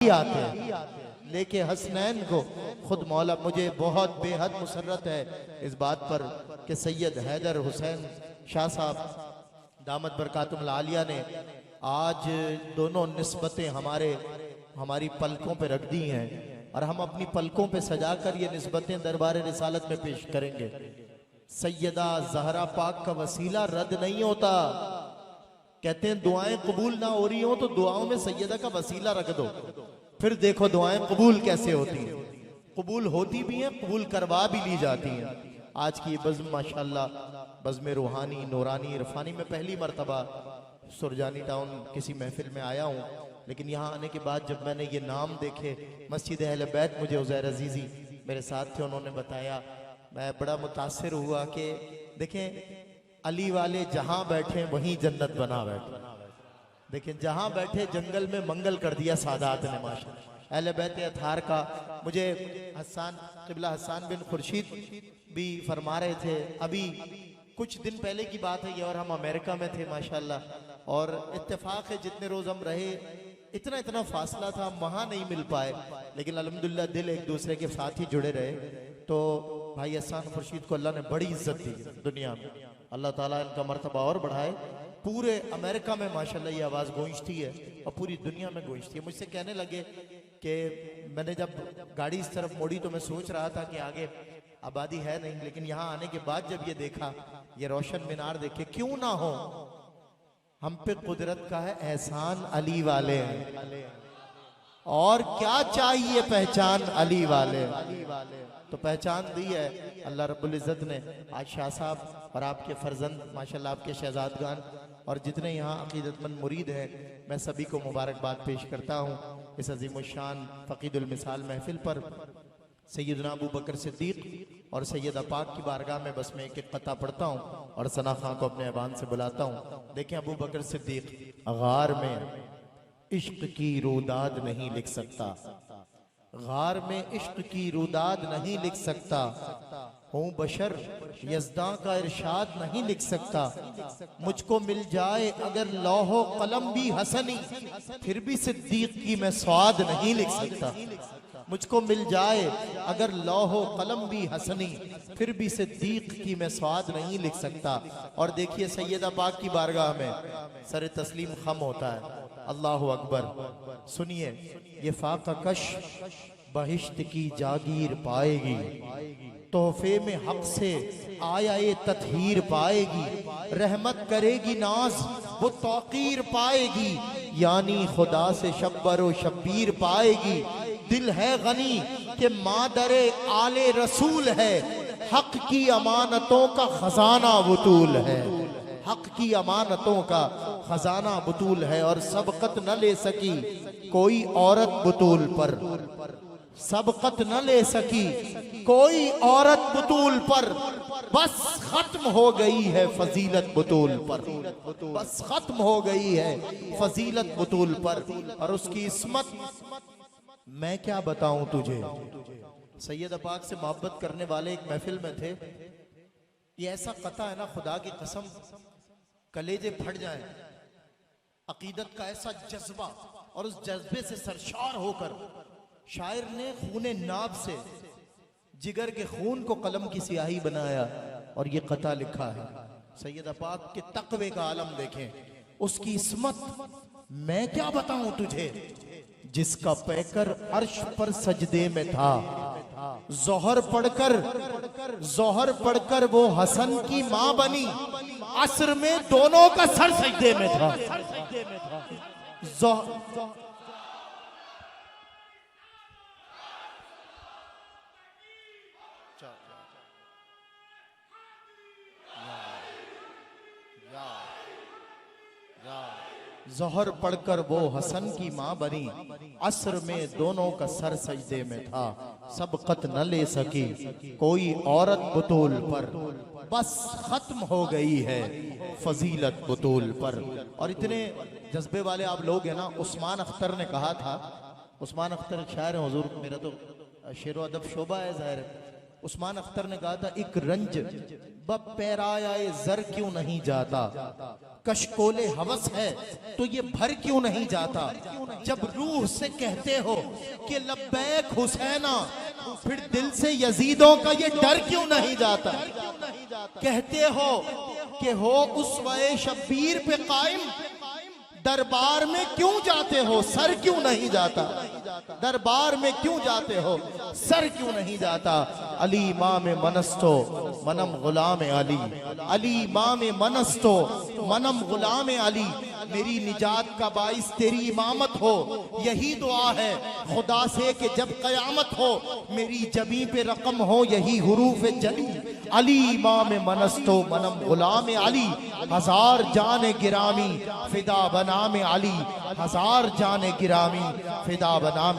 आते हैं लेके हसनैन को खुद मौला। मुझे बहुत बेहद मुसर्रत है इस बात पर कि सैयद हैदर हुसैन शाह साहब दामत बरकातुहुल आलिया ने आज दोनों निस्बतें हमारी पलकों पे रख दी हैं और हम अपनी पलकों पे सजाकर ये निस्बतें दरबार रिसालत में पेश करेंगे। सैयदा ज़हरा पाक का वसीला रद्द नहीं होता। कहते हैं दुआएं कबूल ना हो रही हो तो दुआओं में सैयदा का वसीला रख दो, फिर देखो दुआएं कबूल कैसे होती हैं। कबूल होती भी हैं, कबूल करवा भी ली जाती हैं। आज की बज़्म माशाल्लाह बज़्म रूहानी नूरानी इरफानी में पहली मरतबा सुरजानी टाउन किसी महफिल में आया हूँ, लेकिन यहाँ आने के बाद जब मैंने ये नाम देखे मस्जिद अहले बैत, मुझे उज़ैर अजीज़ी मेरे साथ थे, उन्होंने बताया, मैं बड़ा मुतासिर हुआ कि देखें अली वाले जहां बैठे वहीं जन्नत बना बैठे। देखें जहां बैठे जंगल में मंगल कर दिया सादात ने माशाअल्लाह। अहले बैत अतहार का मुझे क़िबला हसन बिन खुर्शीद भी फरमा रहे थे, अभी कुछ दिन पहले की बात है ये, और हम अमेरिका में थे माशाअल्लाह, और इत्तेफाक है जितने रोज हम रहे इतना फासला था, हम वहां नहीं मिल पाए, लेकिन अल्हम्दुलिल्लाह दिल एक दूसरे के साथ ही जुड़े रहे। तो भाई हसन खुर्शीद को अल्लाह ने बड़ी इज्जत दी दुनिया में, अल्लाह ताला इनका मर्तबा और बढ़ाए। पूरे अमेरिका में माशाल्लाह ये आवाज़ गूंजती है और पूरी दुनिया में गूंजती है। मुझसे कहने लगे कि मैंने जब गाड़ी इस तरफ मोड़ी तो मैं सोच रहा था कि आगे आबादी है नहीं, लेकिन यहाँ आने के बाद जब ये देखा, ये रोशन मीनार देखे, क्यों ना हो, हम पे कुदरत का है एहसान, अली वाले हैं और क्या चाहिए पहचान अली वाले। तो पहचान दी है अल्लाह रब्बुल इज़्ज़त ने। आज शाह साहब और आपके फर्जंद माशाल्लाह, आपके शहजादगान और जितने यहाँ अकीदतमंद मुरीद हैं, मैं सभी को मुबारकबाद पेश करता हूँ इस अज़ीमुश्शान फ़क़ीदुल मिसाल महफिल पर। सैयदना अबू बकर सिद्दीक़ और सैयदा पाक की बारगाह में बस मैं एक एक क़ता पढ़ता हूँ और सना खां को अपने ऐवान से बुलाता हूँ। देखें अबू बकर सिद्दीक़, गार में इश्क की रूदाद नहीं लिख सकता, गार में इश्क की रूदाद नहीं लिख सकता, हूँ बशर यज़दां का इरशाद नहीं लिख सकता, मुझको मिल जाए अगर लौहो कलम भी हसनी, फिर भी सिद्दीक की मैं स्वाद नहीं लिख सकता। मुझको मिल जाए अगर लौहो कलम भी हसनी, फिर भी सिद्दीक की मैं स्वाद नहीं लिख सकता। और देखिए सैयदा पाक की बारगाह में सर तस्लीम खम होता है, अल्लाह अकबर। सुनिए, ये फाका कश बहिश्त की जागीर पाएगी, तोहफे में हक से आया ये ततहीर पाएगी, रहमत करेगी नाज वो तौकीर पाएगी, यानी खुदा से शब्बर शब्बीर पाएगी। दिल है गनी के मादरे आले रसूल है, हक की अमानतों का खजाना वतूल है, हक की अमानतों का खजाना बतूल है। और सबकत न ले सकी कोई औरत बतूल पर, सबकत न ले सकी कोई औरत बतूल पर, बस खत्म हो गई है फजीलत बतूल पर, बस खत्म हो गई है फजीलत बतूल पर। और उसकी इस्मत मैं क्या बताऊं तुझे। सैयद पाक से मोहब्बत करने वाले एक महफिल में थे, ये ऐसा कता है ना, खुदा की कसम कलेजे फट जाए, अकीदत का ऐसा जज्बा, और उस जज्बे से सरशार होकर शायर ने खूने नाब से जिगर के खून को कलम की सियाही बनाया और ये कता लिखा है। सैयद पाक के तकवे का आलम देखें, उसकी इस्मत मैं क्या बताऊं तुझे, जिसका पैकर अर्श पर सजदे में था, जोहर पढ़कर वो हसन की मां बनी, असर में दोनों का सर सजदे में था। जोहर पढ़कर वो हसन की मां बनी, असर में दोनों का सर सजदे में था, सबकत न ले सकी कोई औरत बतूल पर, बस खत्म हो गई है फजीलत बतूल पर। और इतने जज्बे वाले आप लोग हैं ना, उस्मान अख्तर ने कहा था, उस्मान अख्तर शायर है हुजूर, मेरा तो शेरो अदब शोभा है ज़ाहिर। उस्मान अख्तर ने कहा था, एक रंज ब पैराया जर क्यों नहीं जाता, कशकोले हवस है तो ये भर क्यों नहीं जाता? जब रूह से कहते हो कि लब्बैक हुसैना, फिर दिल से यजीदों का ये डर क्यों नहीं जाता? कहते हो कि हो उसवे शब्बीर पे कायम, दरबार में क्यों जाते हो, सर क्यों नहीं जाता? दरबार में क्यों जाते हो, सर क्यों नहीं जाता? अली इमाम मनस्तो मनम गुलाम अली, अली इमाम मनस्तो मनम गुलाम अली। मेरी निजात का बाइस तेरी इमामत हो, यही दुआ है खुदा से कि जब कयामत हो मेरी जबी पे रकम हो यही हुरूफ जली। अली इमाम मनस्तो मनम गुलाम अली, हजार जान गिरामी फिदा बनाम अली, हजार जान गिरामी फिदा बनाम